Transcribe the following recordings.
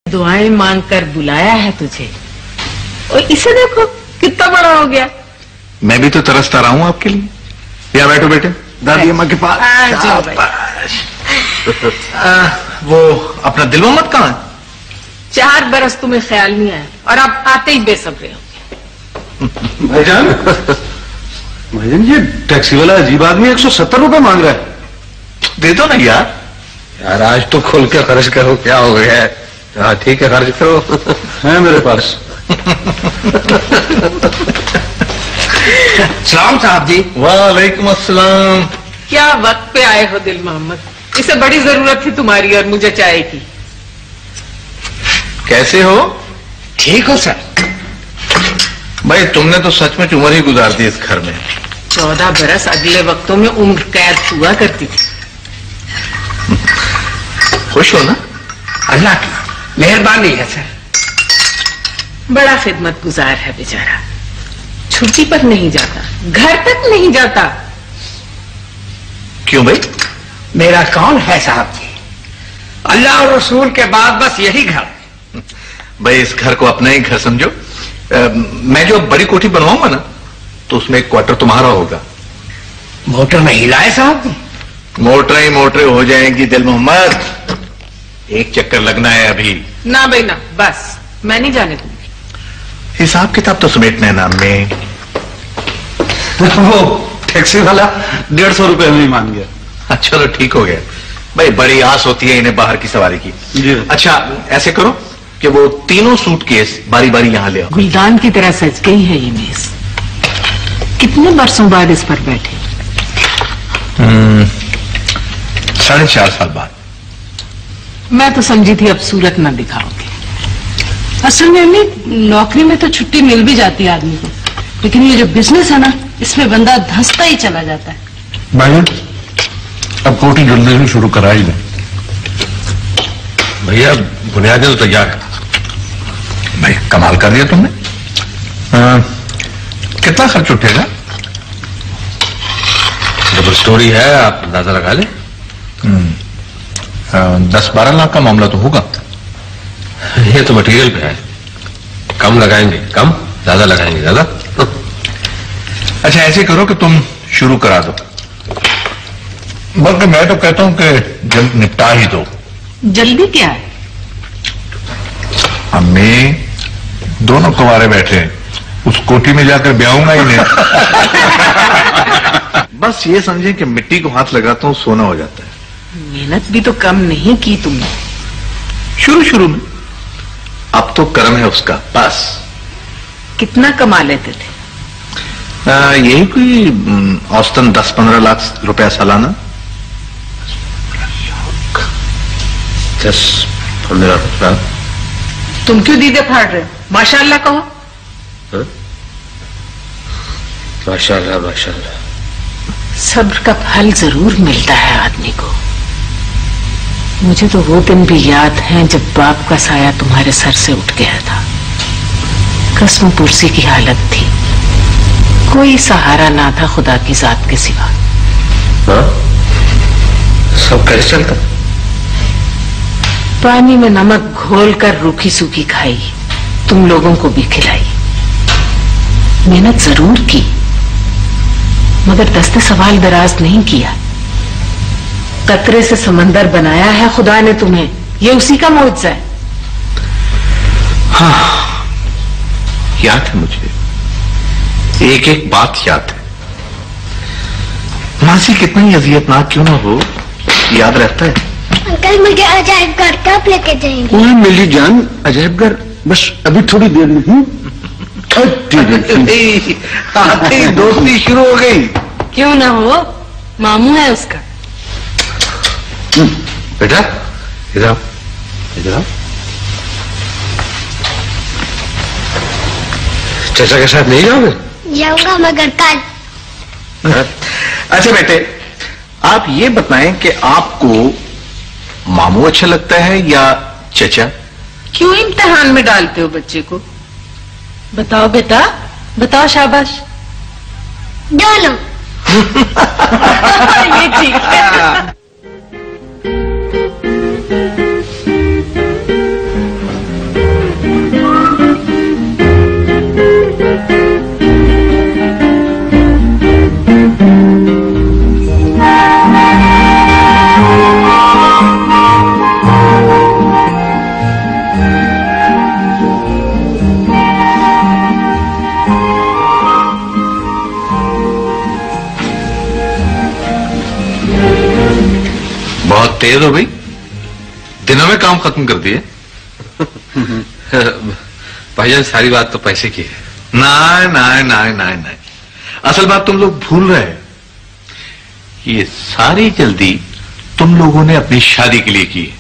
दुआएं मांग कर बुलाया है तुझे, और इसे देखो कितना बड़ा हो गया। मैं भी तो तरसता रहा हूं आपके लिए। या बैठो बेटे, दादी अम्मा के पास। वो अपना दिल मोहम्मद कहाँ है? 4 बरस तुम्हें ख्याल नहीं आया और अब आते ही बेसब्रे हो गए। भाईजान, भाईजान ये टैक्सी वाला अजीब आदमी 170 रुपए मांग रहा है। दे दो ना यार। यार आज तो खुल के खर्च करो, क्या हो गया है? हाँ ठीक है, खर्च करो। है मेरे पास। सलाम साहब जी। वालेकुम अस्सलाम। क्या वक्त पे आए हो दिल मोहम्मद, इसे बड़ी जरूरत थी तुम्हारी और मुझे चाय की। कैसे हो? ठीक हो सर। भाई तुमने तो सचमुच उम्र ही गुजार दी इस घर में। 14 बरस अगले वक्तों में उम्र कैद हुआ करती थी। खुश हो ना? अल्लाह की मेहरबानी है सर। बड़ा खिदमत गुजार है बेचारा, छुट्टी पर नहीं जाता, घर तक नहीं जाता। क्यों भाई? मेरा कौन है साहब जी? अल्लाह और रसूल के बाद बस यही घर। भाई इस घर को अपना ही घर समझो। मैं जो बड़ी कोठी बनवाऊंगा ना, तो उसमें एक क्वार्टर तुम्हारा होगा। मोटर नहीं लाए साहब जी? मोटरें ही मोटरें हो जाएंगी दिल मोहम्मद, एक चक्कर लगना है अभी। ना भाई ना, बस मैं नहीं जाने दूंगी। हिसाब किताब तो समेटना है नाम में। वो टैक्सी वाला 150 रुपए में ही मान गया। चलो ठीक हो गया। भाई बड़ी आस होती है इन्हें बाहर की सवारी की। जी। अच्छा ऐसे करो कि वो तीनों सूटकेस बारी बारी यहाँ ले आओ। गुलदान की तरह सज गई है ये मेज। कितने बरसों बाद इस पर बैठे? 4.5 साल बाद। मैं तो समझी थी अब सूरत न दिखाओगे। असल में अम्मी, नौकरी में तो छुट्टी मिल भी जाती है आदमी को, लेकिन ये जो बिजनेस है ना, इसमें बंदा धंसता ही चला जाता है। भाई अब कोठी जल्दी से शुरू करा ही नहीं। भैया बुनियादें तो तैयार है। भाई कमाल कर दिया तुमने। कितना खर्च उठेगा? डबल स्टोरी है, आप अंदाजा लगा ले। 10-12 लाख का मामला तो होगा। ये तो मटेरियल पे है, कम लगाएंगे कम, ज्यादा लगाएंगे ज्यादा। अच्छा ऐसे करो कि तुम शुरू करा दो, बल्कि मैं तो कहता हूं कि जल्द निपटा ही दो। जल्दी क्या है? अम्मी दोनों कुंवारे बैठे हैं, उस कोठी में जाकर ब्याहूंगा ही नहीं। बस ये समझे कि मिट्टी को हाथ लगाता हूं सोना हो जाता है। मेहनत भी तो कम नहीं की तुमने शुरू में, अब तो कर्म है उसका। बस कितना कमा लेते थे? यही कोई औसतन 10-15 लाख रुपया सालाना। 10-15 लाख। तुम क्यों दीदे फाड़ रहे हो? माशाअल्लाह कहो। माशाअल्लाह माशाअल्लाह। सब्र का फल जरूर मिलता है आदमी को। मुझे तो वो दिन भी याद है जब बाप का साया तुम्हारे सर से उठ गया था। कसम पुरसी की हालत थी, कोई सहारा ना था खुदा की जात के सिवा। हाँ? सब कैसे चलता? पानी में नमक घोलकर रूखी सूखी खाई, तुम लोगों को भी खिलाई। मेहनत जरूर की, मगर दस्ते सवाल दराज नहीं किया। कतरे से समंदर बनाया है खुदा ने तुम्हें, ये उसी का मौजज़ा है। हाँ याद है मुझे, एक एक बात याद है। मासी कितनी अजियतनाक क्यों ना हो, याद रहता है। अंकल मुझे अजायब घर कब लेके जाएंगे? ओए मेरी जान, अजायब घर बस अभी थोड़ी देर में। आते दोस्ती शुरू हो गई। क्यों ना हो, मामू है उसका। बेटा इधर आओ, इधर आओ। चाचा के साथ नहीं जाओगे? जाऊंगा मगर कल। अच्छा बेटे, आप ये बताएं कि आपको मामू अच्छा लगता है या चचा? क्यों इम्तिहान में डालते हो बच्चे को? बताओ बेटा, बताओ, शाबाश। दोनों। ये ठीक है। बहुत तेज हो गई, दिनों में काम खत्म कर दिए। भाईजान सारी बात तो पैसे की है। नहीं, असल बात तुम लोग भूल रहे हो। ये सारी जल्दी तुम लोगों ने अपनी शादी के लिए की है।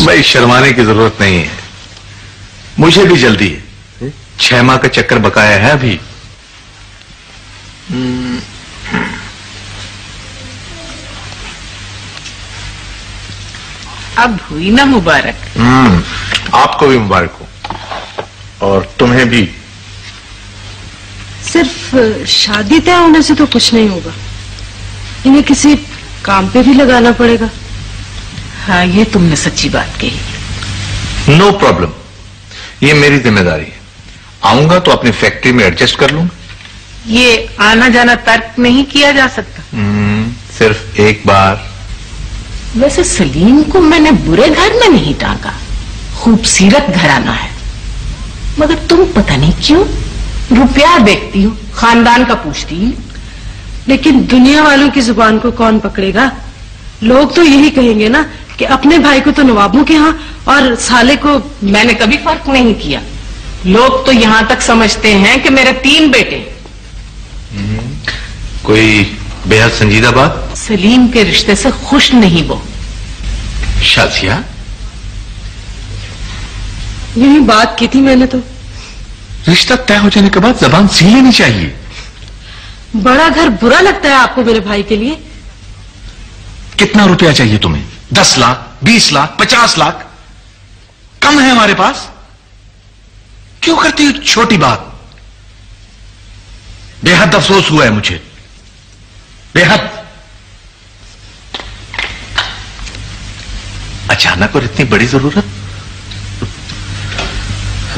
भाई शर्माने की जरूरत नहीं है, मुझे भी जल्दी है। 6 माह का चक्कर बकाया है अभी। अब हुई ना मुबारक। आपको भी मुबारक हो, और तुम्हें भी। सिर्फ शादी तय होने से तो कुछ नहीं होगा, इन्हें किसी काम पे भी लगाना पड़ेगा। हाँ, ये तुमने सच्ची बात कही। नो प्रॉब्लम, ये मेरी जिम्मेदारी है। आऊंगा तो अपनी फैक्ट्री में एडजस्ट कर लूंगा। ये आना जाना तर्क नहीं किया जा सकता। सिर्फ एक बार। वैसे सलीम को मैंने बुरे घर में नहीं टांगा, खूबसूरत घराना है, मगर तुम पता नहीं क्यों रुपया देखती हो, खानदान का पूछती हो। लेकिन दुनिया वालों की जुबान को कौन पकड़ेगा? लोग तो यही कहेंगे ना कि अपने भाई को तो नवाबों के यहाँ और साले को। मैंने कभी फर्क नहीं किया। लोग तो यहां तक समझते हैं कि मेरे 3 बेटे। कोई बेहद संजीदा बात? सलीम के रिश्ते से खुश नहीं वो। शाजिया, यही बात की थी मैंने तो। रिश्ता तय हो जाने के बाद जबान सी लेनी चाहिए। बड़ा घर बुरा लगता है आपको मेरे भाई के लिए? कितना रुपया चाहिए तुम्हें? 10 लाख, 20 लाख, 50 लाख? कम है हमारे पास। क्यों करती हो छोटी बात? बेहद अफसोस हुआ है मुझे, बेहद। अचानक और इतनी बड़ी जरूरत?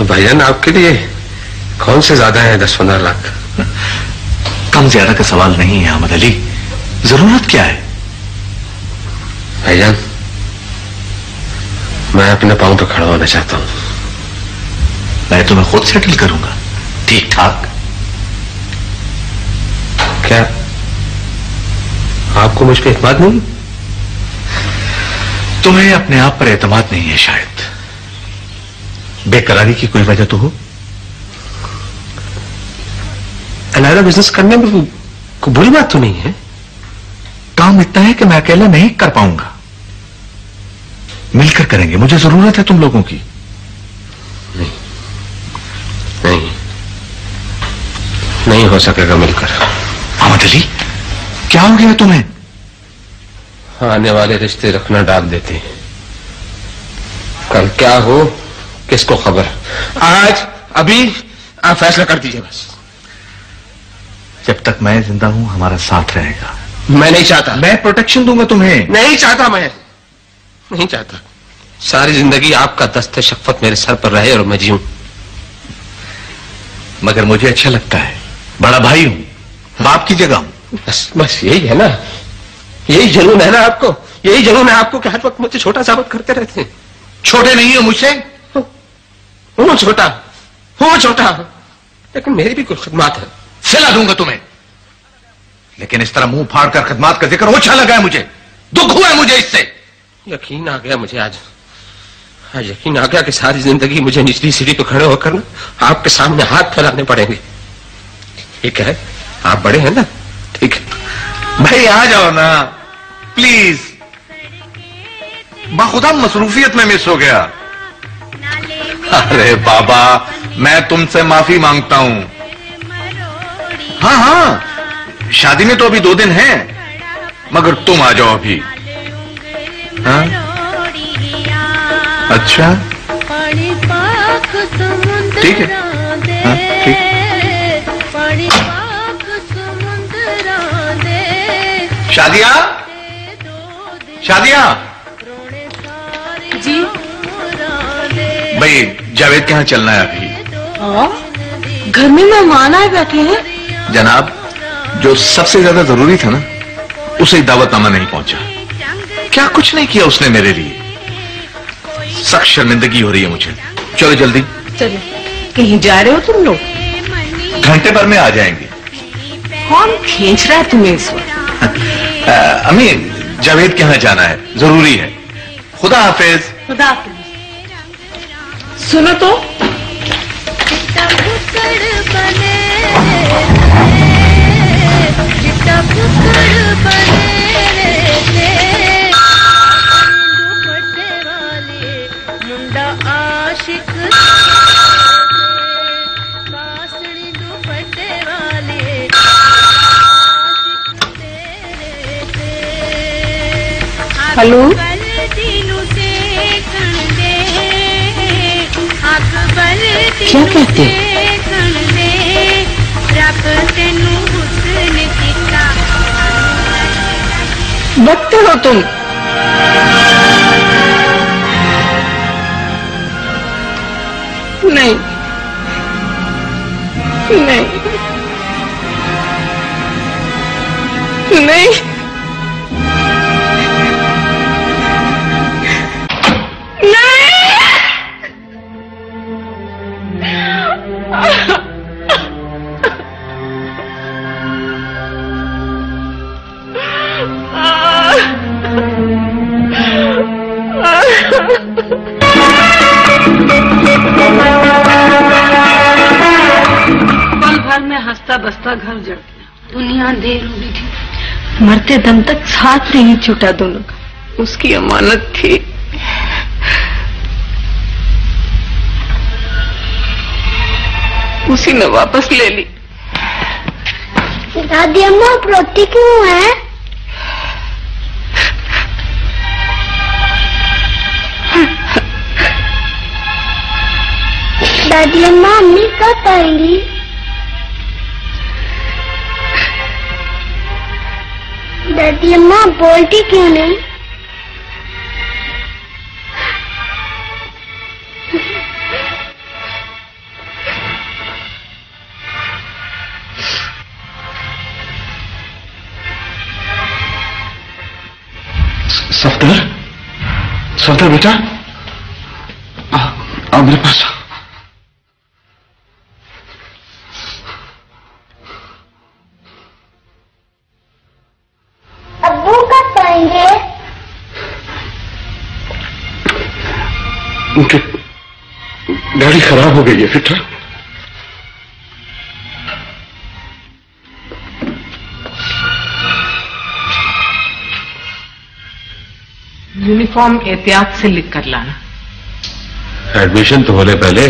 भाईजान आपके लिए कौन से ज्यादा है 10-15 लाख? कम ज्यादा का सवाल नहीं है अहमद अली, जरूरत क्या है? भाईजान मैं अपने पांव पे खड़ा होना चाहता हूं। मैं तुम्हें खुद सेटल करूंगा, ठीक ठाक। क्या आपको मुझ पे एतमाद नहीं? तुम्हें अपने आप पर एतमाद नहीं है शायद। बेकरारी की कोई वजह तो हो। अलग बिजनेस करने में कोई बुरी बात तो नहीं है। काम इतना है कि मैं अकेला नहीं कर पाऊंगा, मिलकर करेंगे। मुझे जरूरत है तुम लोगों की। नहीं नहीं नहीं हो सकेगा मिलकर। अहमद अली, क्या हो गया तुम्हें? आने वाले रिश्ते रखना डाल देते हैं, कल क्या हो किसको खबर। आज अभी आप फैसला कर दीजिए बस। जब तक मैं जिंदा हूं हमारा साथ रहेगा। मैं नहीं चाहता। मैं प्रोटेक्शन दूंगा तुम्हें। नहीं चाहता, मैं नहीं चाहता। सारी जिंदगी आपका दस्ते शफ़क़त मेरे सर पर रहे और मैं जीऊं। मगर मुझे अच्छा लगता है, बड़ा भाई हूं, बाप की जगह हूं। बस यही है ना, यही जुनून है ना आपको, यही जुनून है आपको कि हर वक्त मुझे छोटा साबित करते रहते हैं। छोटे नहीं हो मुझसे? हूं छोटा, लेकिन मेरी भी कुछ खिदमत है। सिला दूंगा तुम्हें, लेकिन इस तरह मुंह फाड़ कर खिदमत का जिक्र अच्छा लगा है मुझे, दुख हुआ है मुझे इससे। यकीन आ गया मुझे आज यकीन आ गया कि सारी जिंदगी मुझे निचली सीढ़ी पर खड़े होकर ना आपके सामने हाथ फैलाने पड़ेंगे। ठीक है, आप बड़े हैं ना, ठीक है। भाई आ जाओ ना प्लीज। बाखुदा मसरूफियत में मिस हो गया। अरे बाबा, मैं तुमसे माफी मांगता हूं। हाँ, शादी में तो अभी 2 दिन हैं, मगर तुम आ जाओ अभी। हाँ? अच्छा ठीक है। हाँ, ठीक। शादिया जी भाई, जावेद के यहाँ चलना है अभी। घर में मेहमान आए बैठे हैं। जनाब, जो सबसे ज्यादा जरूरी था ना, उसे दावतनामा नहीं पहुंचा। क्या कुछ नहीं किया उसने मेरे लिए। सख्त शर्मिंदगी हो रही है मुझे। चलो जल्दी। चलिए। कहीं जा रहे हो तुम लोग? घंटे भर में आ जाएंगे। कौन खींच रहा है तुम्हें इस वक्त? अम्मी, जावेद के यहाँ जाना है, जरूरी है। खुदा हाफिज। खुदा हाफिज। सुनो तो, हेलो, क्या कहते हो? बदतर हो तुम। नहीं नहीं नहीं पल भर में हंसता बसता घर जड़ गया। दुनिया देर हो गई थी, मरते दम तक साथ नहीं छूटा दोनों का। उसकी अमानत थी। उसी ने वापस ले ली। दादी अम्मा आप रोती क्यों है? दादी अम्मा अम्मी कब आएंगी? दादी अम्मा बोलती क्यों नहीं? सफदर, सफदर बेटा, आओ मेरे पास। अब्बू कब आएंगे? उनकी गाड़ी खराब हो गई है बेटा। यूनिफॉर्म एहतियात से लिख कर लाना। एडमिशन तो होने पहले।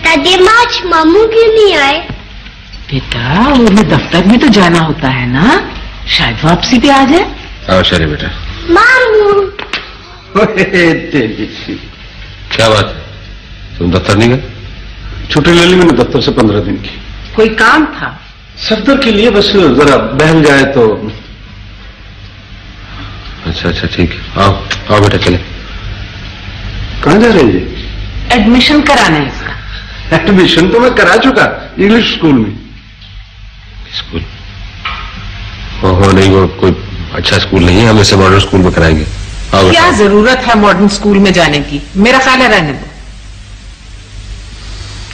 दादी अम्मा आज मामू क्यों नहीं आए? बेटा, उन्हें दफ्तर में तो जाना होता है ना, शायद वापसी भी आ जाए। आओ शरी बेटा। मामू क्या बात है, तुम दफ्तर नहीं गए? छुट्टी ले ली मैंने दफ्तर से 15 दिन की। कोई काम था? सफदर के लिए बस जरा बहल जाए तो। अच्छा अच्छा ठीक है, आओ आओ बेटा चले। कहाँ जा रहे हैं? एडमिशन कराना है इसका। एडमिशन तो मैं करा चुका, इंग्लिश स्कूल में। स्कूल? ओहो नहीं, वो कोई अच्छा स्कूल नहीं है, हम इसे मॉडर्न स्कूल में कराएंगे। आओ क्या जरूरत है मॉडर्न स्कूल में जाने की? मेरा ख्याल है रहने दो।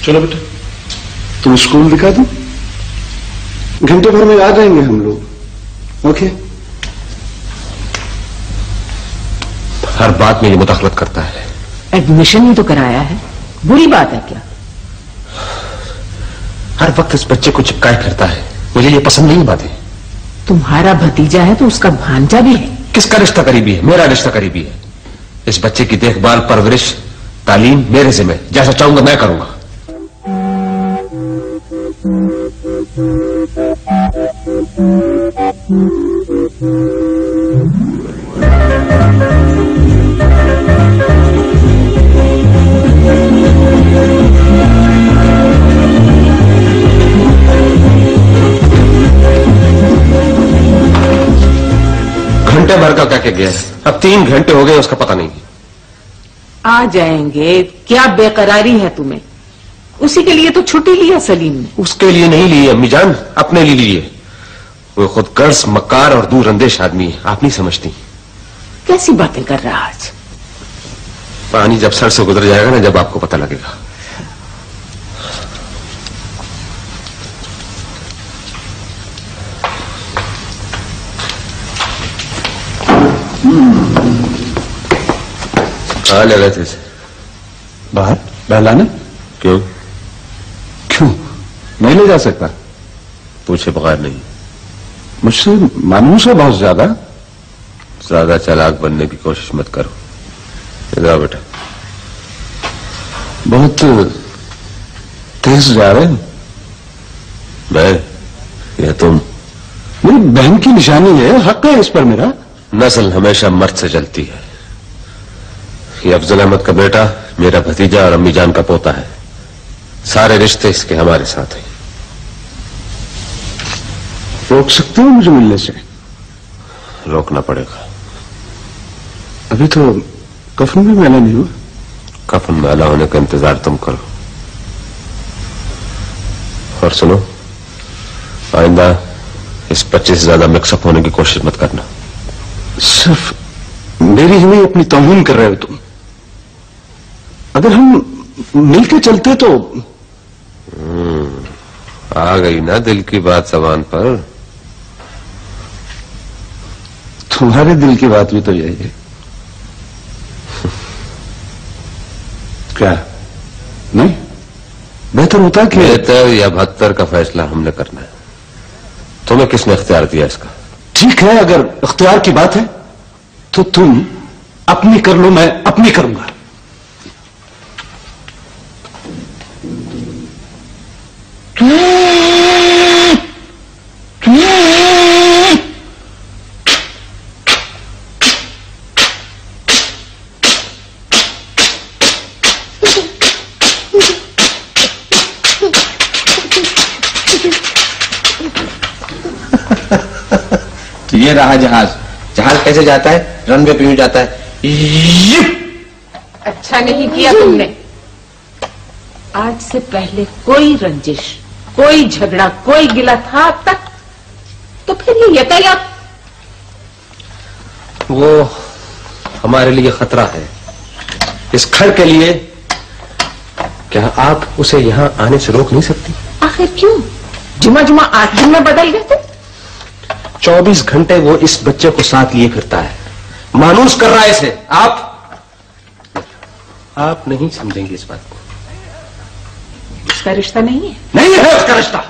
चलो बेटा, तुम स्कूल दिखा दो, घंटे भर में आ जाएंगे हम लोग। ओके? हर बात में ये मुदाखलत करता है। एडमिशन ही तो कराया है, बुरी बात है क्या? हर वक्त इस बच्चे को चिपकाए फिरता है, मुझे ये पसंद नहीं बातें। तुम्हारा भतीजा है तो उसका भांजा भी है। किसका रिश्ता करीबी है? मेरा रिश्ता करीबी है। इस बच्चे की देखभाल, परवरिश, तालीम मेरे जिम्मे, जैसा चाहूंगा मैं करूंगा। घंटे भर का क्या गया है, अब 3 घंटे हो गए, उसका पता नहीं। आ जाएंगे, क्या बेकरारी है तुम्हें? उसी के लिए तो छुट्टी लिया सलीम ने। उसके लिए नहीं ली अम्मी जान, अपने लिए लिए। वो खुद कर्ज, मकार और दूर अंदेश आदमी है, आप नहीं समझती। कैसी बातें कर रहा आज? पानी जब सर से गुजर जाएगा ना, जब आपको पता लगेगा। कहाँ ले गए थे इसे? बाहर बहलाने। क्यों? क्यों नहीं ले जा सकता? पूछे बगैर नहीं। मुझसे मायूस है बहुत ज्यादा। ज्यादा चालाक बनने की कोशिश मत करो। इधर आओ बेटा। बहुत तेज जा रहे हैं। मैं या तुम? मेरी बहन की निशानी है, हक है इस पर मेरा। नस्ल हमेशा मर्द से जलती है। ये अफजल अहमद का बेटा मेरा भतीजा और अम्मी जान का पोता है। सारे रिश्ते इसके हमारे साथ हैं। रोक सकते हो मुझे मिलने से? रोकना पड़ेगा। अभी तो कफन भी मैला नहीं हुआ। कफन मैला होने का इंतजार तुम करो। और सुनो, आइंदा इस बच्चे से ज्यादा मिक्सअप होने की कोशिश मत करना। सिर्फ मेरी ही नहीं, अपनी तौहीन कर रहे हो तुम। अगर हम मिलके चलते तो। आ गई ना दिल की बात जबान पर। तुम्हारे दिल की बात भी तो यही है। क्या नहीं? बेहतर होता कि बेहतर या बदतर का फैसला हमने करना है। तुम्हें किसने इख्तियार दिया इसका? ठीक है, अगर इख्तियार की बात है तो तुम अपनी कर लो, मैं अपनी करूंगा। ये रहा जहाज। जहाज कैसे जाता है? रनवे पे यूं जाता है। अच्छा नहीं किया तुमने। आज से पहले कोई रंजिश, कोई झगड़ा, कोई गिला था अब तक? तो फिर ये यातायात। वो हमारे लिए खतरा है, इस घर के लिए। क्या आप उसे यहाँ आने से रोक नहीं सकती? आखिर क्यों? जुमा जुमा 8 दिन में बदल गए थे। 24 घंटे वो इस बच्चे को साथ लिए फिरता है, मानूस कर रहा है इसे। आप नहीं समझेंगे इस बात को। उसका रिश्ता नहीं है? नहीं है उसका रिश्ता।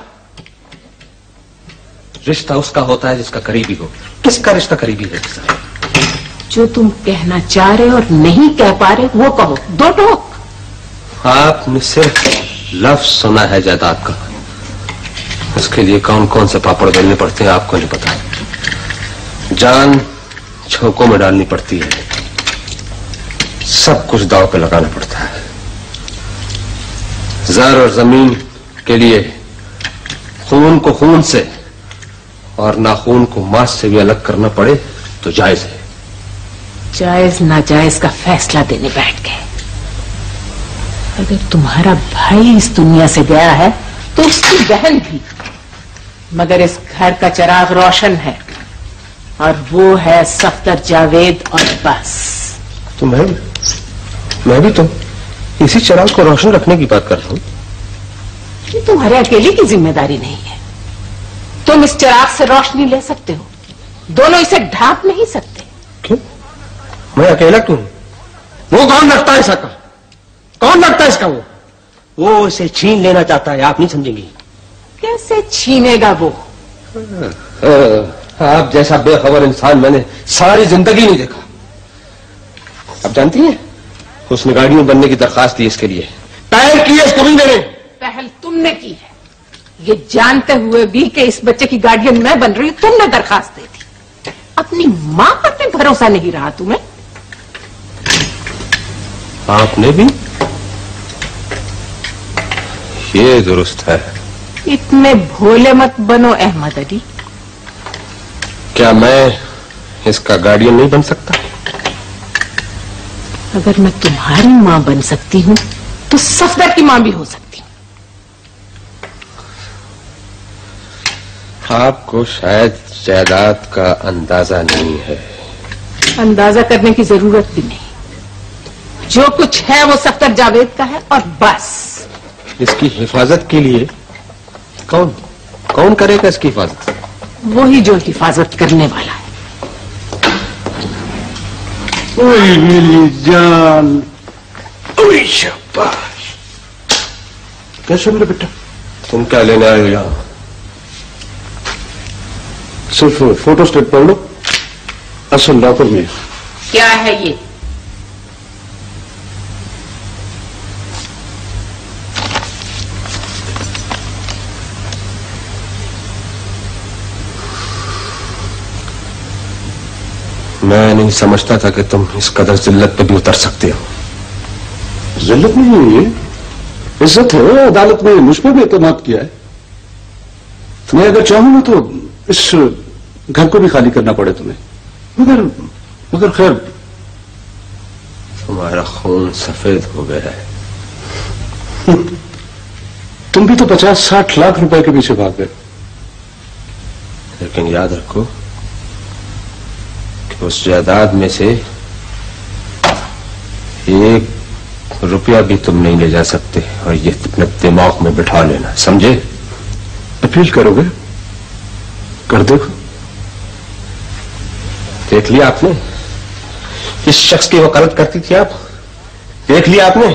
रिश्ता उसका होता है जिसका करीबी हो। किसका रिश्ता करीबी है? जो तुम कहना चाह रहे और नहीं कह पा रहे वो कहो, दो टोक। आपने सिर्फ लफ्ज सुना है जायदाद का। उसके लिए कौन कौन से पापड़ बेलने पड़ते हैं आपको नहीं पता। जान झोंकों में डालनी पड़ती है, सब कुछ दांव पे लगाना पड़ता है। ज़र और जमीन के लिए खून को खून से और नाखून को मांस से भी अलग करना पड़े तो जायज है। जायज नाजायज का फैसला देने बैठ गए। अगर तुम्हारा भाई इस दुनिया से गया है तो उसकी बहन भी, मगर इस घर का चिराग रोशन है और वो है सफदर जावेद और बस। तो मैं भी तो इसी चिराग को रोशन रखने की बात कर रहा हूं। ये तुम्हारे अकेले की जिम्मेदारी नहीं है। तुम इस चिराग से रोशनी ले सकते हो, दोनों इसे ढांप नहीं सकते। क्यों? मैं अकेला क्यों? वो कौन रखता है इसका? कौन रखता है इसका? वो इसे छीन लेना चाहता है। आप नहीं समझेंगी। कैसे छीनेगा वो? आप जैसा बेखबर इंसान मैंने सारी जिंदगी नहीं देखा। आप जानती हैं, उसने गाड़ी में बनने की दरखास्त दी इसके लिए। पहल की है इसको भी मैंने। पहल तुमने की है, ये जानते हुए भी कि इस बच्चे की गार्डियन मैं बन रही हूं। तुमने दरखास्त दी थी। अपनी मां पर भी भरोसा नहीं रहा तुम्हें। आपने भी? ये दुरुस्त है। इतने भोले मत बनो अहमद अली। क्या मैं इसका गार्डियन नहीं बन सकता? अगर मैं तुम्हारी मां बन सकती हूं तो सफदर की मां भी हो सकती हूं। आपको शायद जायदाद का अंदाजा नहीं है। अंदाजा करने की जरूरत भी नहीं। जो कुछ है वो सफदर जावेद का है और बस। इसकी हिफाजत के लिए कौन करेगा इसकी हिफाजत? वही जो हिफाजत करने वाला है। ओए मेरी जान, ओए शाबाश। कैसे मेरे बेटा? तुम क्या लेने आए हो यहाँ? सिर्फ फोटो स्टेट पढ़ लो, असल लॉकर में। क्या है ये? मैं नहीं समझता था कि तुम इस कदर जिल्लत पे भी उतर सकते हो। जिल्लत नहीं है ये, इज्जत है। अदालत ने मुझ पर भी एतमाद किया है। मैं अगर चाहूं ना तो इस घर को भी खाली करना पड़े तुम्हें, मगर खैर। तुम्हारा खून सफेद हो गया है। तुम भी तो 50-60 लाख रुपए के पीछे भाग गए। लेकिन याद रखो कि उस जायदाद में से 1 रुपया भी तुम नहीं ले जा सकते, और ये अपने दिमाग में बिठा लेना, समझे? अपील करोगे? कर देखो। देख लिया आपने इस शख्स की वकालत करती थी आप? देख लिया आपने?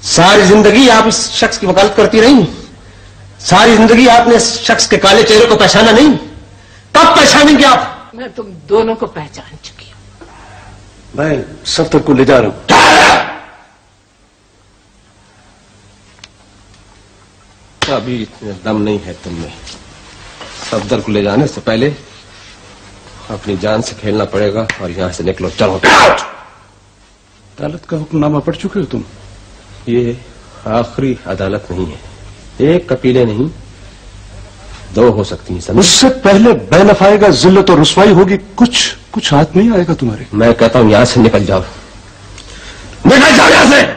सारी जिंदगी आप इस शख्स की वकालत करती रही। सारी जिंदगी आपने इस शख्स के काले चेहरे को पहचाना नहीं। कब पहचानेंगे आप? मैं तुम दोनों को पहचान चुकी हूं। मैं सफ्तर को ले जा रहा हूं। अभी इतने दम नहीं है तुमने। सफदर को ले जाने से पहले अपनी जान से खेलना पड़ेगा, और यहां से निकलो, चलो। अदालत का हुक्मनामा पढ़ चुके हो तुम? ये आखिरी अदालत नहीं है। 1 अपीलें नहीं, 2 हो सकती हैं, समझ? उससे पहले बैनफ आएगा, जिल्लत और रुसवाई होगी। कुछ हाथ नहीं आएगा तुम्हारे। मैं कहता हूं यहां से निकल जाओ, निकल जाओ यहां से।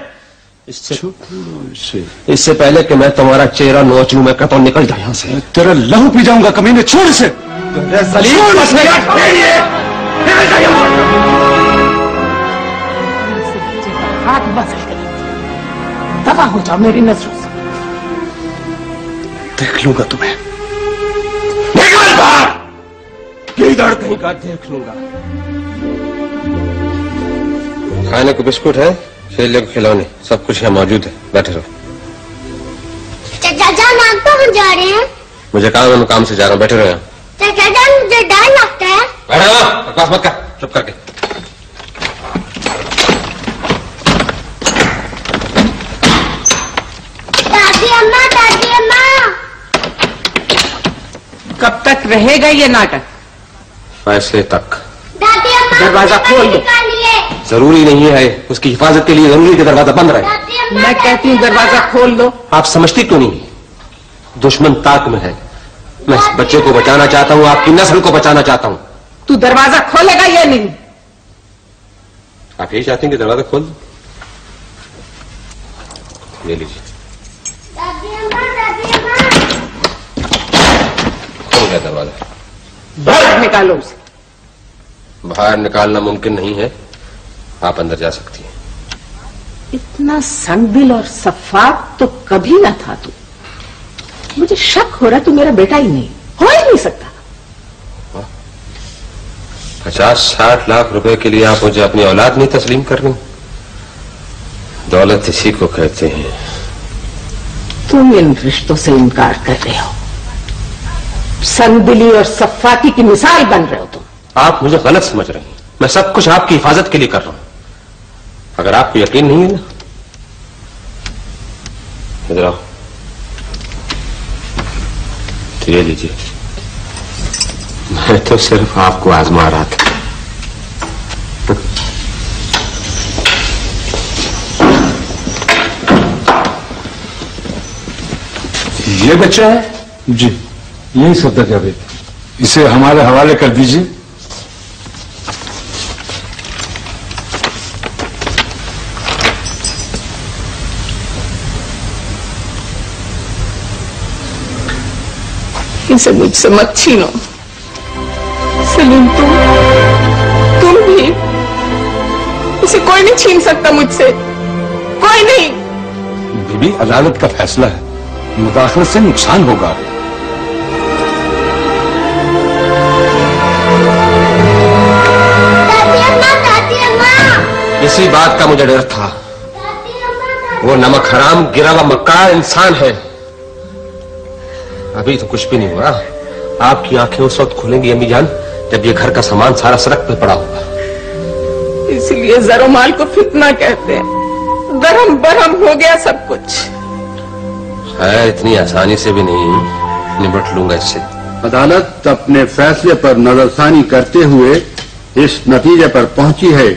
इससे पहले कि मैं तुम्हारा चेहरा नोच लूं, मैं कहता हूं निकल जाओ यहां से। तेरा लहू पी जाऊंगा कमीने, छोड़ इसे। हाथ बदल गए, दबा हो जाओ मेरी नजरों से। देख लूंगा तुम्हें। निकल बाहर, किधर कहीं का देख लूंगा। खाने को बिस्कुट है, खेलने को खिलौने, सब कुछ यहाँ मौजूद है। बैठे रहो। चाचा जान आप कहाँ जा रहे हैं? मुझे काम है, मैं काम से जा रहा हूँ। बैठे रहो यहाँ। चाचा जान मुझे डर लगता है। बैठे रहो, बकवास मत कर, चुप करके। दादी अम्मा, दादी अम्मा। कब तक रहेगा ये नाटक? फैसले तक। दादी अम्मा, दरवाजा खोल दो। जरूरी नहीं है, उसकी हिफाजत के लिए जरूरी है कि दरवाजा बंद रहे। मैं कहती हूँ दरवाजा खोल दो। आप समझती क्यों नहीं? दुश्मन ताक में है। मैं इस बच्चे को बचाना चाहता हूँ, आपकी नस्ल को बचाना चाहता हूँ। तू दरवाजा खोलेगा या नहीं? आप यही चाहते हैं कि दरवाजा खोल दो? ले लीजिए। दादी अम्मा, दादी अम्मा। खोल गया दरवाजा। बाहर निकालो उसे। बाहर निकालना मुमकिन नहीं है, आप अंदर जा सकती हैं। इतना संगदिल और सफाक तो कभी ना था तू। मुझे शक हो रहा तू मेरा बेटा ही नहीं, हो ही नहीं सकता। 50-60 लाख रुपए के लिए आप मुझे अपनी औलाद नहीं तस्लीम कर रही? दौलत इसी को कहते हैं। तुम इन रिश्तों से इनकार कर रहे हो, संगदिली और सफाकी की मिसाल बन रहे हो तुम। आप मुझे गलत समझ रही हैं। मैं सब कुछ आपकी हिफाजत के लिए कर रहा हूं। अगर आपको यकीन नहीं है ना, इधर आओ, ये लीजिए। मैं तो सिर्फ आपको आजमा रहा था। ये बच्चा है? जी, यही सफदर जावेद। इसे हमारे हवाले कर दीजिए। इसे मुझसे मत छीनो सलीम। तुम भी। इसे कोई नहीं छीन सकता मुझसे, कोई नहीं। बीबी, अदालत का फैसला है, मुदाखलत से नुकसान होगा। दादी अम्मा, दादी अम्मा। बात का मुझे डर था। वो नमक हराम गिरा हुआ मक्कार इंसान है। अभी तो कुछ भी नहीं हुआ। आपकी आंखें उस वक्त खुलेंगी अम्मी जान जब ये घर का सामान सारा सड़क पे पड़ा होगा। इसलिए जरोमाल को फितना कहते हैं। दरम बरम हो गया सब कुछ। है इतनी आसानी से भी नहीं निपट लूंगा इससे। अदालत अपने फैसले पर नजरसानी करते हुए इस नतीजे पर पहुंची है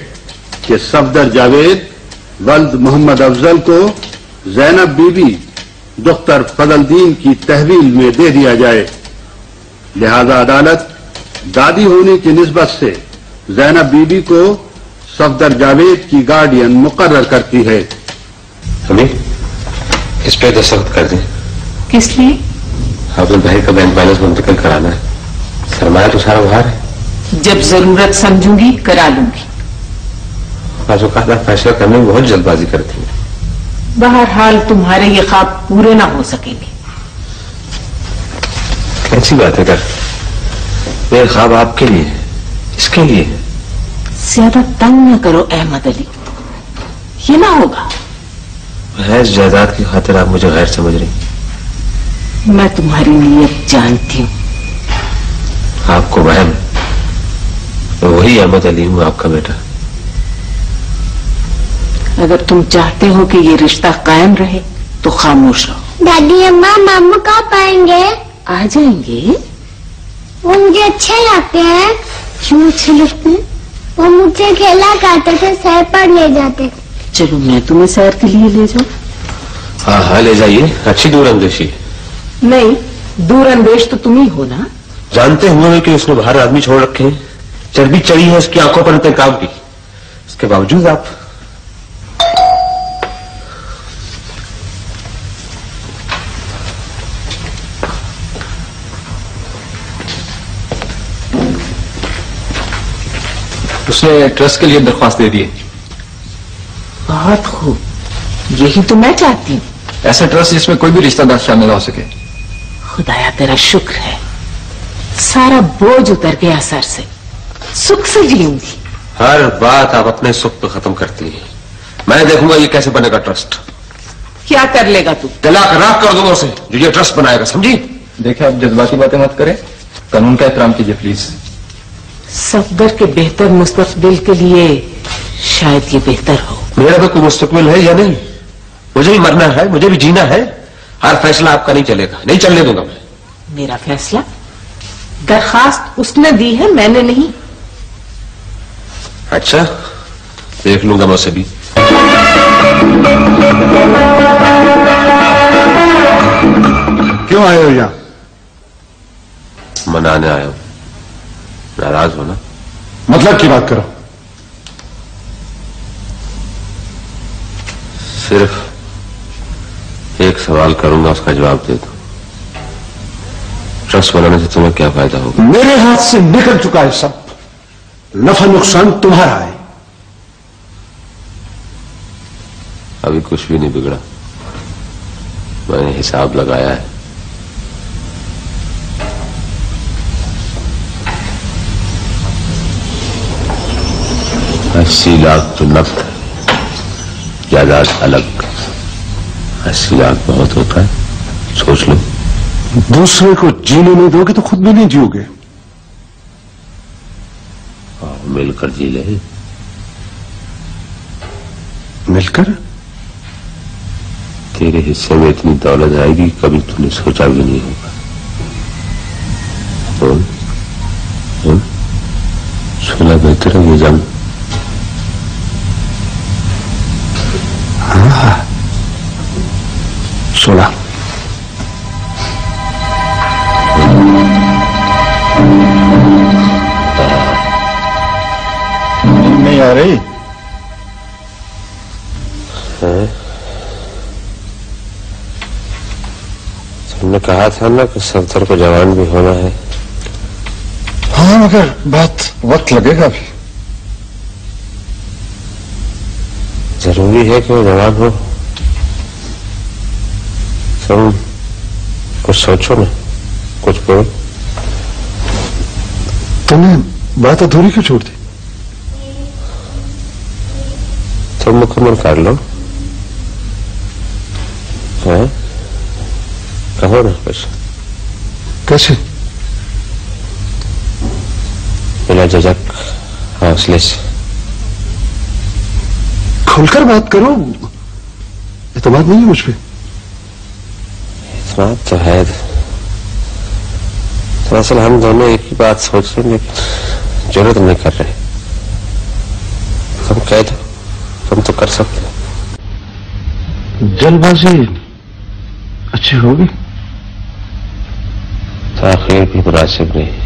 कि सफदर जावेद वल्द मोहम्मद अफजल को जैनब बीबी दुख्तर फजलदीन की तहवील में दे दिया जाए। लिहाजा अदालत दादी होने की निस्बत से जैनब बीबी को सफदर जावेद की गार्डियन मुकर्रर करती है। हमें इस पे दस्तखत कर दें। किस लिए? अपने भाई का बैंक बैलेंस मुंतकिल कराना है। सरमाया तो सारा बाहर है। जब जरूरत समझूंगी करा लूंगी। बाज़ फैसला करने में बहुत जल्दबाजी करती है। बहरहाल तुम्हारे ये ख्वाब पूरे ना हो सकेंगे। कैसी बात है कर? ये ख्वाब आपके लिए है, इसके लिए है। ज्यादा तंग न करो अहमद अली, ये ना होगा। महज जायदाद की खातिर आप मुझे गैर समझ रही। मैं तुम्हारी नीयत जानती हूँ। आपको वहम, वही अहमद अली हूँ, आपका बेटा। अगर तुम चाहते हो कि ये रिश्ता कायम रहे तो खामोश रहो। दादी अम्मा मामू कब आएंगे? आ जाएंगे। वो मुझे अच्छे लगते हैं। क्यों अच्छे लगते हैं? वो मुझे खेला करते थे, सैर पर ले जाते थे। चलो मैं तुम्हें सैर के लिए ले जाऊं। हाँ हाँ ले जाइए। अच्छी दूर अंदेशी। नहीं, दूर अंदेश तो तुम ही हो ना। जानते हुए कि उसने बाहर आदमी छोड़ रखे हैं, चर्बी चढ़ी है उसकी आंखों पर इंतकाम की, इसके बावजूद आप। उसने ट्रस्ट के लिए दरख्वास्त दे दी है। बहुत खूब, यही तो मैं चाहती हूँ। ऐसा ट्रस्ट जिसमें कोई भी रिश्तेदार शामिल हो सके। खुदाया तेरा शुक्र है, सारा बोझ उतर गया सर से, सुख से जीऊंगी। हर बात आप अपने सुख पे खत्म करती हैं। मैं देखूंगा ये कैसे बनेगा ट्रस्ट। क्या कर लेगा तू? तलाक राख कर दूंगा उसे जो ये ट्रस्ट बनाएगा, समझी? देखिए आप जज्बाती बातें मत करें, कानून का एहतराम कीजिए प्लीज। सफदर के बेहतर मुस्तकबिल के लिए शायद ये बेहतर हो। मेरा भी कोई मुस्तकबिल है या नहीं? मुझे भी मरना है, मुझे भी जीना है। हर फैसला आपका नहीं चलेगा, नहीं चलने दूंगा मैं। मेरा फैसला? दरखास्त उसने दी है, मैंने नहीं। अच्छा, देख लूंगा मैं उसे भी। क्यों आए हो यहां? मनाने आया हूं। नाराज हो ना? मतलब की बात करो। सिर्फ एक सवाल करूंगा, उसका जवाब दे दो। ट्रस्ट बनाने से तुम्हें क्या फायदा होगा? मेरे हाथ से निकल चुका है सब, नफा नुकसान तुम्हारा है। अभी कुछ भी नहीं बिगड़ा, मैंने हिसाब लगाया है। $80 लाख तो नकद है, जायदाद अलग। 80 लाख बहुत होता है, सोच लो। दूसरे को जीने नहीं दोगे तो खुद भी नहीं जियोगे। मिलकर जी ले। मिलकर? तेरे हिस्से में इतनी दौलत आएगी कभी तूने सोचा भी नहीं होगा। सुना बेहतर है ये जान। हाँ, सोलह। नहीं आ रही? तुमने कहा था ना कि सफदर को जवान भी होना है। हाँ, मगर बात वक्त लगेगा भी। जरूरी है कि वो जवान हो। तुम कुछ सोचो ना, कुछ बोलो। तुमने बात अधूरी क्यों छोड़ दी? तो मुकम्मल कर लो। कहो ना कुछ। कैसे? बिना झिझक हौसले से खुलकर बात करो। एतमाद नहीं है मुझ पे? एतमाद तो है। तो असल हम दोनों एक ही बात सोच रहे हैं, लेकिन जरूरत नहीं कर रहे। तुम कह दो, तुम तो कर सकते हो। जल्दबाजी अच्छी होगी, ताखीर भी मुनासिब नहीं।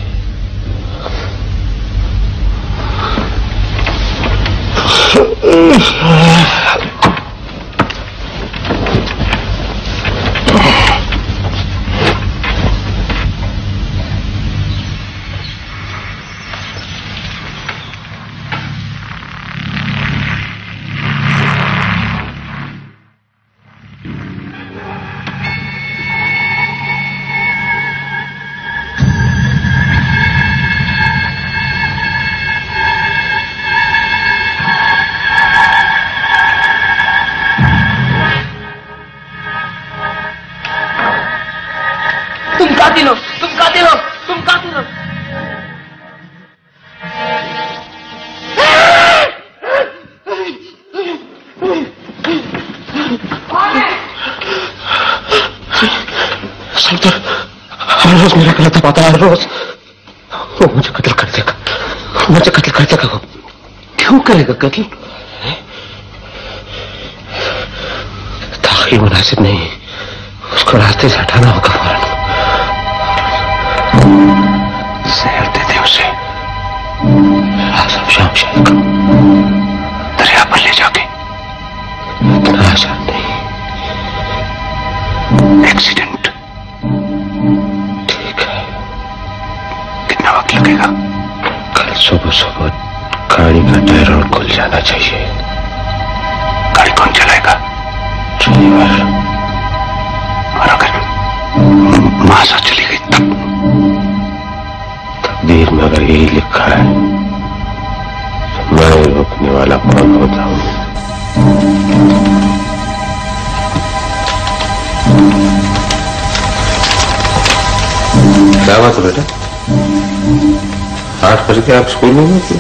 रोज मेरा गलत पता है। रोज वो मुझे कत्ल कर देगा, मुझे कत्ल कर देगा। वो क्यों करेगा कत्ल? ताखीर मुनासिब नहीं, उसको रास्ते से हटाना होगा फौरन। जहर दे दे उसे। शाम शाम को दरिया पर ले जाके। इतना आसान नहीं। एक्सीडेंट। लगेगा। कल सुबह सुबह गाड़ी का टायर और खुल जाना चाहिए। गाड़ी कौन चलाएगा? ड्राइवर। और अगर महासा चली गई तब? तकदीर में अगर यही लिखा है तो मैं रोकने वाला कौन होता हूं? क्या बात है बेटा? 8 बजे के आप स्कूल में गए थे?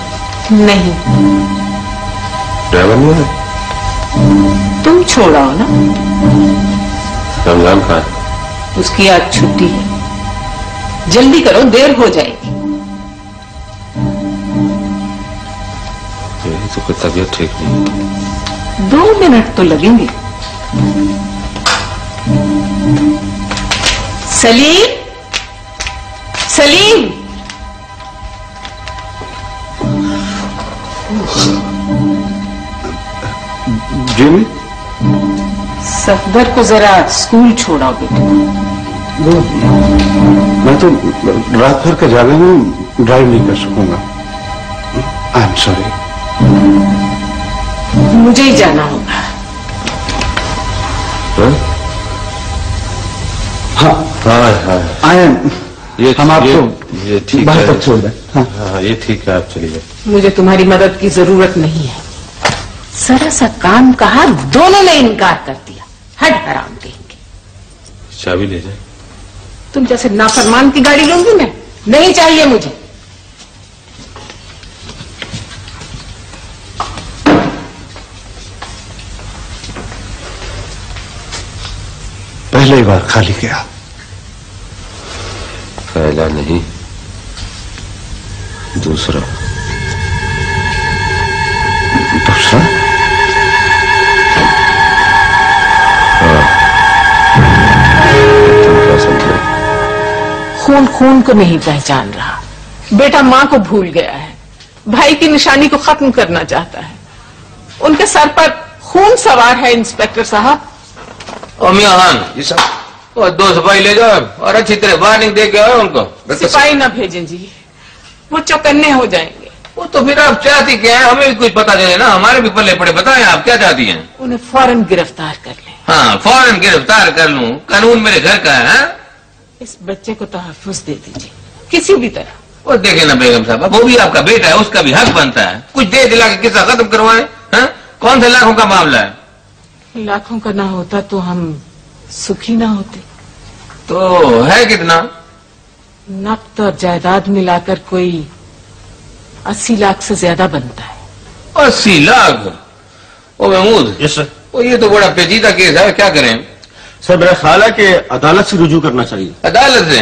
नहीं। ड्राइवर नहीं है? तुम छोड़ाओ ना। रमजान खान उसकी आज छुट्टी है, जल्दी करो, देर हो जाएगी। मेरी तो कोई तबीयत ठीक नहीं। 2 मिनट तो लगेंगे। सलीम, सलीम। जिमी, सफदर को जरा स्कूल छोड़ाओ बेटा। मैं तो रात भर का जागा में ड्राइव नहीं कर सकूंगा। I am sorry. मुझे ही जाना होगा। हाँ हाँ हाँ, आई एम। हम आपको ये ठीक बाहर है। तक छोड़ दें। हाँ ये ठीक है, आप चलिए। मुझे तुम्हारी मदद की जरूरत नहीं है। जरा सा काम कहा, दोनों ने इनकार कर दिया। हट हराम देंगे। चाबी ले जाए। तुम जैसे नाफरमान की गाड़ी लूंगी मैं? नहीं चाहिए मुझे। पहली बार खाली गया। पहला नहीं, दूसरा। दूसरा? खून खून को नहीं पहचान रहा। बेटा माँ को भूल गया है, भाई की निशानी को खत्म करना चाहता है। उनके सर पर खून सवार है इंस्पेक्टर साहब। मियां खान, ये सब 2 सिपाही ले जाओ और अच्छी तरह वार्निंग दे के आओ उनको। सिपाही ना भेजें जी, वो चौकन्ने हो जाएंगे। वो तो फिर आप चाहती क्या है? हमें भी कुछ पता चले ना, हमारे भी पल्ले पड़े। बताएं आप क्या चाहती हैं? उन्हें फौरन गिरफ्तार कर लें। हाँ, फौरन गिरफ्तार कर लूं? कानून मेरे घर का है। इस बच्चे को तहफ्फुज दे दीजिए किसी भी तरह। वो देखे ना बेगम साहब, वो भी आपका बेटा है, उसका भी हक बनता है। कुछ दे दिला के किस्सा खत्म करवाए। कौन से लाखों का मामला है? लाखों का ना होता तो हम सुखी ना होते। तो है कितना? नकद और जायदाद मिलाकर कोई 80 लाख से ज्यादा बनता है। 80 लाख? ओ महमूद, यस सर। ओ ये तो बड़ा पेचीदा केस है, क्या करें? सर मेरा ख्याल है कि अदालत से रुजू करना चाहिए। अदालत से?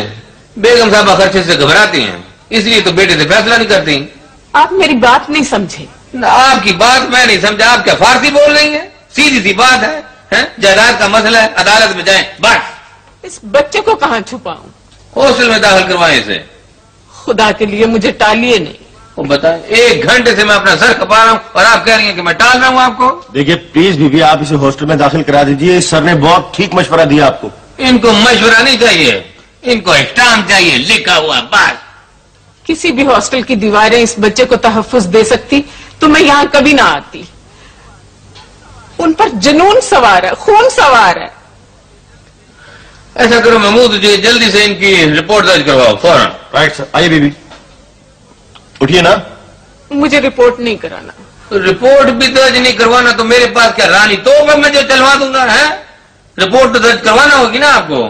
बेगम साहबा खर्चे से घबराती हैं, इसलिए तो बेटे से फैसला नहीं करती। आप मेरी बात नहीं समझे। ना, आपकी बात मैं नहीं समझा। आप क्या फारसी बोल रही हैं? सीधी सी बात है? जायदाद का मसला है, अदालत में जाएं बस। इस बच्चे को कहाँ छुपाऊं? हॉस्टल में दाखिल करवाएं इसे। खुदा के लिए मुझे टालिए नहीं। वो बताएं, 1 घंटे से मैं अपना सर खपा रहा हूं और आप कह रही हैं कि मैं टाल रहा हूं आपको। देखिए प्लीज बीबी, आप इसे हॉस्टल में दाखिल करा दीजिए। सर ने बहुत ठीक मशवरा दिया आपको। इनको मशवरा नहीं चाहिए, इनको स्टाम्प चाहिए, लिखा हुआ बस। किसी भी हॉस्टल की दीवारें इस बच्चे को तहफ्फुज दे सकती तो मैं यहां कभी ना आती। उन पर जुनून सवार है, खून सवार है। ऐसा करो महमूद जी, जल्दी से इनकी रिपोर्ट दर्ज करवाओ फौरन। Right sir. आइए बीबी, उठिए ना। मुझे रिपोर्ट नहीं कराना। तो रिपोर्ट भी दर्ज नहीं करवाना तो मेरे पास क्या रानी तो मैं जो चलवा दूंगा है? रिपोर्ट तो दर्ज करवाना होगी ना आपको।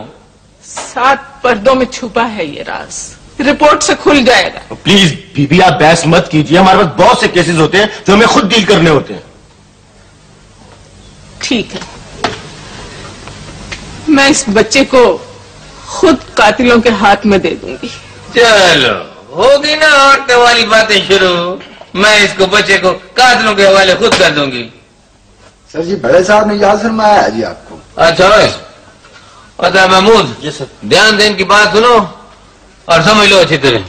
7 पर्दों में छुपा है ये राज, रिपोर्ट से खुल जाएगा। प्लीज बीबी, आप बहस मत कीजिए। हमारे पास बहुत से केसेस होते हैं जो हमें खुद डील करने होते हैं। ठीक है, मैं इस बच्चे को खुद कातिलों के हाथ में दे दूंगी। चलो, होगी ना औरतें वाली बातें शुरू। मैं इसको बच्चे को कातिलों के हवाले खुद कर दूंगी। सर जी, बड़े साहब ने याद फरमाया है जी आपको। अच्छा है महमूद। जी सर। ध्यान से इनकी बात सुनो और समझ लो अच्छी तरह।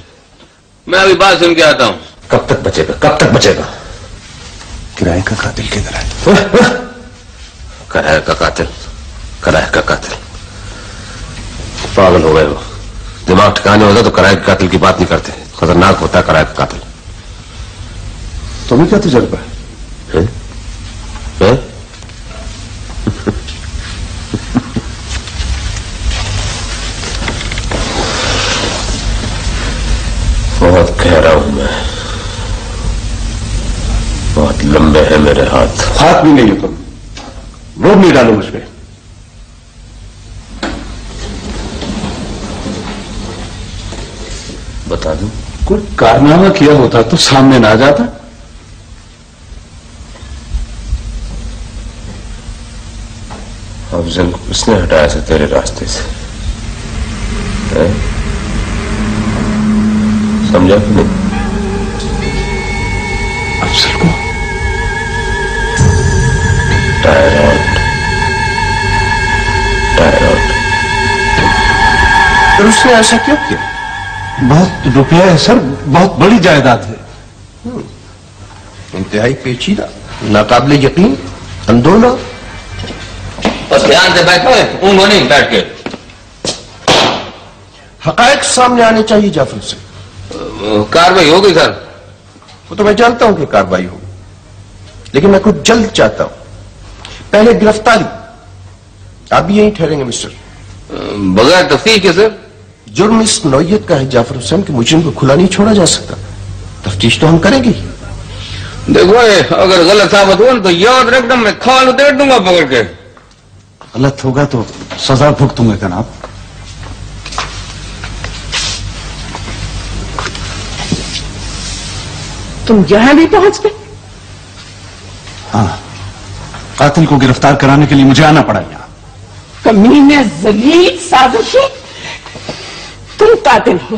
मैं अभी बात सुन के आता हूँ। कब तक बचेगा, कब तक बचेगा? किराए का कातिल किधर है? किराए का कातिल? किराए का कातिल? पागल हो गए वो। दिमाग ठिकाने होता तो किराए के कातिल की बात नहीं करते। खतरनाक होता है किराए का कातिल। तुम्हें क्या तजुर्बा है? बहुत गहरा हूं मैं, बहुत लंबे हैं मेरे हाथ। हाथ भी नहीं हो तुम, रोब नहीं डालो मुझ पे। बता दूं? कोई कारनामा किया होता तो सामने ना आ जाता। अफजल को किसने हटाया था तेरे रास्ते से? समझा कि नहीं? अफजल को? टायरॉइड। फिर उसने ऐसा क्यों किया? बहुत रुपया है सर, बहुत बड़ी जायदाद है। इंतहाई पेचीदा, नाकाबिले यकीन, अंदोला। बस ध्यान से बैठो, ऊँघो नहीं बैठ के। हकायक सामने आने चाहिए जाफर से। कार्रवाई होगी सर? वो तो मैं जानता हूं कि कार्रवाई होगी, लेकिन मैं कुछ जल्द चाहता हूं। पहले गिरफ्तारी। आप भी यहीं ठहरेंगे मिस्टर? बगैर तफ्तीश के सर? जुर्म इस नौयत का है जाफर हुसैन कि मुजरिम को खुला नहीं छोड़ा जा सकता। तफ्तीश तो हम करेंगे। देखो अगर गलत साबित हुआ तो याद रखना, मैं खाल उधेड़ दूंगा पकड़ के। गलत होगा तो सजा भुगतूंगा जनाब। तुम यहां भी पहुंच गए? हाँ, कातिल को गिरफ्तार कराने के लिए मुझे आना पड़ा यहाँ। कमीने, जलील, साजिशी। तुम कातिल हो,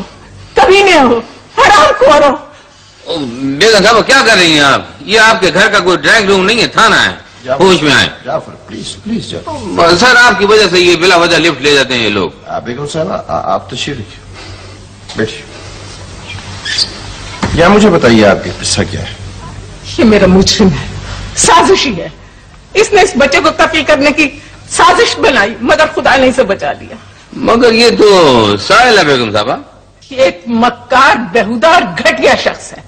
कमीने हो, हरामखोर हो। बेगम साहब क्या कर रही हैं आप? ये आपके घर का कोई ड्राइंग रूम नहीं है, थाना है। होश में आए। Jafar please please Jafar. Sir आपकी वजह से ये बिला वजह लिफ्ट ले जाते हैं ये लोग। बेगम साहब आप तशरीफ रखिए, बैठिए। या मुझे बताइए आपके किस्सा क्या है? ये मेरा मुजरिम है, साजिशी है। इसने इस बच्चे को कत्ल करने की साजिश बनाई, मगर खुदा ने इसे बचा लिया। मगर ये तो साहिल है बेगम साहबा। ये एक मक्कार, बेहुदा और घटिया शख्स है।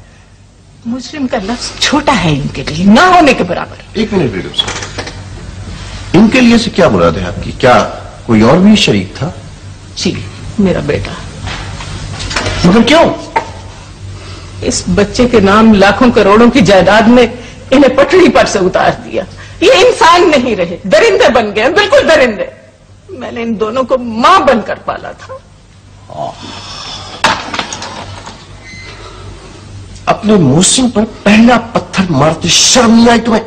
मुजरिम का लफ्ज छोटा है इनके लिए, ना होने के बराबर। एक मिनट बेगम साहब, इनके लिए से क्या मुराद है आपकी? क्या कोई और भी शरीक था? जी, मेरा बेटा। मगर क्यों? इस बच्चे के नाम लाखों करोड़ों की जायदाद में इन्हें पटड़ी पर से उतार दिया। ये इंसान नहीं रहे, दरिंदे बन गए, बिल्कुल दरिंदे। मैंने इन दोनों को मां बनकर पाला था। अपने मोहसिन पर पहला पत्थर मारते शर्म नहीं आई तुम्हें?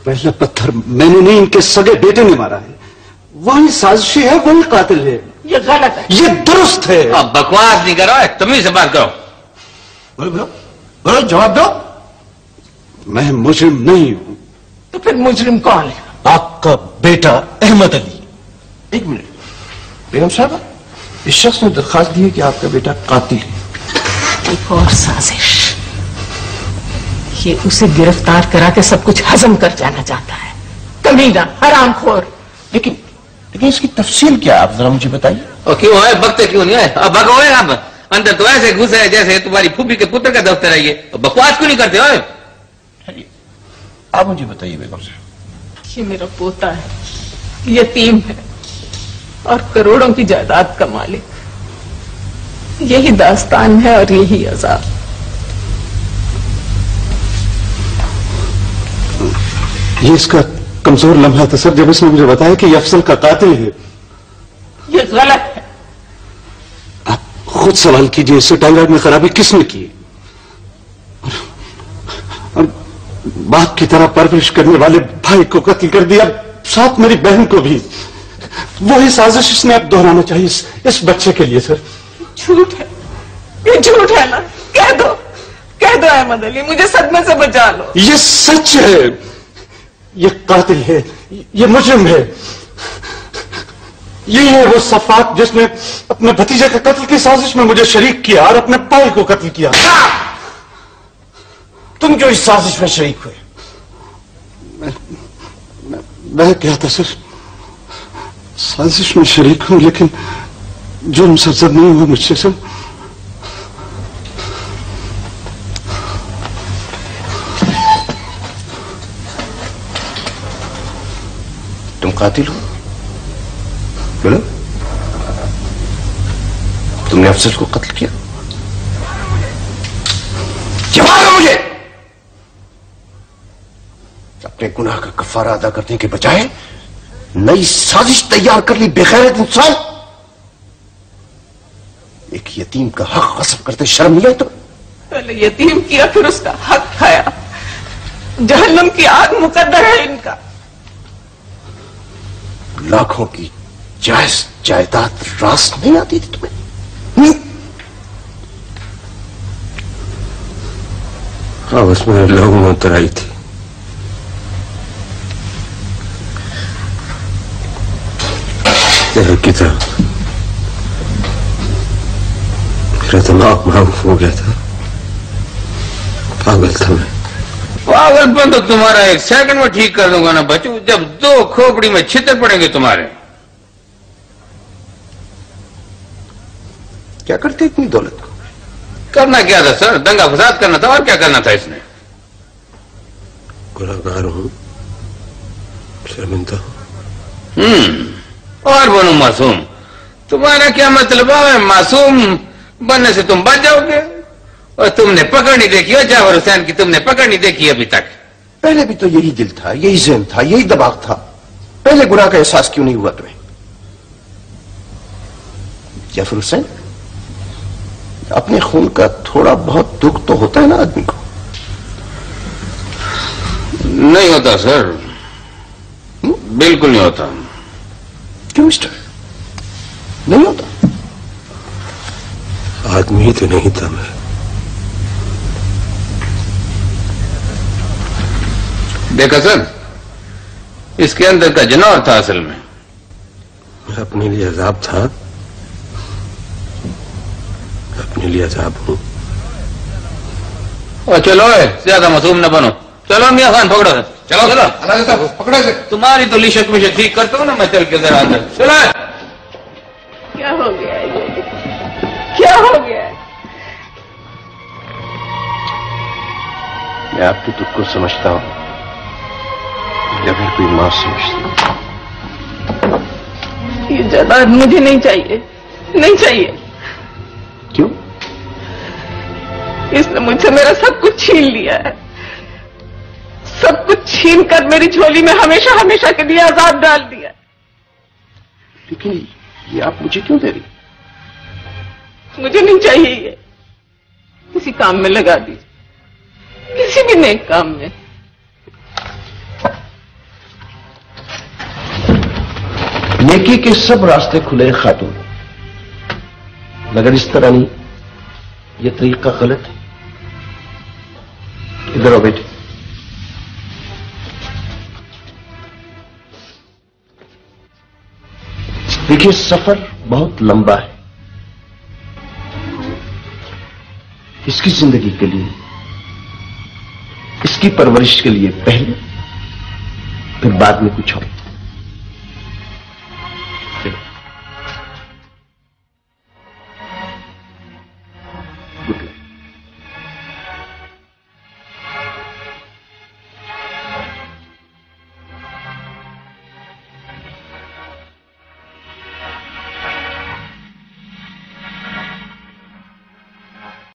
पहला पत्थर मैंने नहीं, इनके सगे बेटे ने मारा है। वही साजिशी है, वही कातिल है। ये गलत है। ये दुरुस्त है। अब बकवास नहीं करो, तमीज से बात करो। बोलो बोलो बोलो, जवाब दो। मैं मुजरिम नहीं हूं। तो फिर मुजरिम कौन है? आपका बेटा अहमद अली। एक मिनट बेगम साहब, इस शख्स ने दरखास्त दी है कि आपका बेटा कातिल है। एक और साजिश। ये उसे गिरफ्तार करा के सब कुछ हजम कर जाना चाहता है। कमीना, हरामखोर। लेकिन इसकी तफसील क्या है, आप जरा मुझे बताइए। और क्यों है, बकते क्यों नहीं है? अब भगो है आप अंदर तो ऐसे घुसे है जैसे तुम्हारी फूफी के पुत्र का दफ्तर है। ये बकवास क्यों नहीं करते हो? आप मुझे बताइए बेगम साहब। ये मेरा पोता है, यतीम है और करोड़ों की जायदाद का मालिक। यही दास्तान है और यही अजाब। ये इसका कमजोर लम्हा था सर, जब इसने मुझे बताया कि ये अफजल का कातिल है। ये गलत है। आप खुद सवाल कीजिए, इससे टाइराइड में खराबी किसने की? और बाप की तरह परवरिश करने वाले भाई को कत्ल कर दिया, साथ मेरी बहन को भी। वही साजिश इसने अब दोहराना चाहिए इस बच्चे के लिए सर। झूठ है, ये झूठ है ना। कह दो अहमद अली, मुझे सदमे से बचा लो। ये सच है, ये कातिल है, ये मुजरिम है। ये है वो सफाक जिसने अपने भतीजे के कत्ल की साजिश में मुझे शरीक किया और अपने भाई को कत्ल किया। तुम जो इस साजिश में शरीक हुए? मैं क्या था सर, साजिश में शरीक हूं, लेकिन जुर्म सरजद नहीं हुआ मुझसे सर। तुम कातिल हो? बोलो, तुमने अफजल को कत्ल किया? जवाब दो मुझे। अपने गुनाह का कफारा अदा करने के बजाय नई साजिश तैयार कर ली बेगैरत इंसान। एक यतीम का हक गस्ब करते शर्म नहीं आई तुम्हें? पहले यतीम किया, फिर उसका हक खाया। जहन्नम की आग मुकद्दर है इनका। लाखों की जायज जायदाद रास नहीं आती थी तुम्हें? हाँ, उसमें लोगों में उतर आई थी। की तरह मेरा दिमाग मारूफ हो गया था। पागल था मैं। पागलपन तो तुम्हारा एक सेकंड में ठीक कर दूंगा ना बच्चू, जब दो खोपड़ी में छितर पड़ेंगे तुम्हारे। क्या करते इतनी दौलत को? करना क्या था सर? दंगा फसाद करना था, और क्या करना था इसने? गुनहगार हूं, शर्मिंदा हूं। और बनू मासूम? तुम्हारा क्या मतलब है? मासूम बनने से तुम बच जाओगे। और तुमने पकड़ नहीं देखी हो जावर हुसैन की, तुमने पकड़ नहीं देखी अभी तक। पहले भी तो यही दिल था, यही ज़हन था, यही दबाव था। पहले गुनाह का एहसास क्यों नहीं हुआ तुम्हें? जाफर हुसैन, अपने खून का थोड़ा बहुत दुख तो होता है ना आदमी को? नहीं होता सर, बिल्कुल नहीं होता। क्यों मिस्टर, नहीं होता? आदमी तो नहीं था मैं। देखा सर, इसके अंदर का जनावर था असल में। मैं अपने लिए अजाब था, अपने लिए अजाब हूं। और चलो ज्यादा मासूम न बनो। चलो मियां खान पकड़ो, चलो चलो पकड़ो से। तुम्हारी तो लिशक मिशक ठीक करता हूं ना मैं, चल के जरा अंदर चलो। क्या हो गया है? क्या हो गया है? मैं आपके दुख को समझता हूं, या फिर कोई मां समझती। ये जायदाद मुझे नहीं चाहिए, नहीं चाहिए। क्यों? इसने मुझसे मेरा सब कुछ छीन लिया है। सब कुछ छीन कर मेरी झोली में हमेशा हमेशा के लिए आजाद डाल दिया। लेकिन ये आप मुझे क्यों दे रही? मुझे नहीं चाहिए ये, किसी काम में लगा दीजिए, किसी भी नेक काम में। नेकी के सब रास्ते खुले खातून, मगर इस तरह नहीं, ये तरीका गलत है। इधर आओ बेटे। देखिए सफर बहुत लंबा है। इसकी जिंदगी के लिए, इसकी परवरिश के लिए पहले, फिर बाद में कुछ और।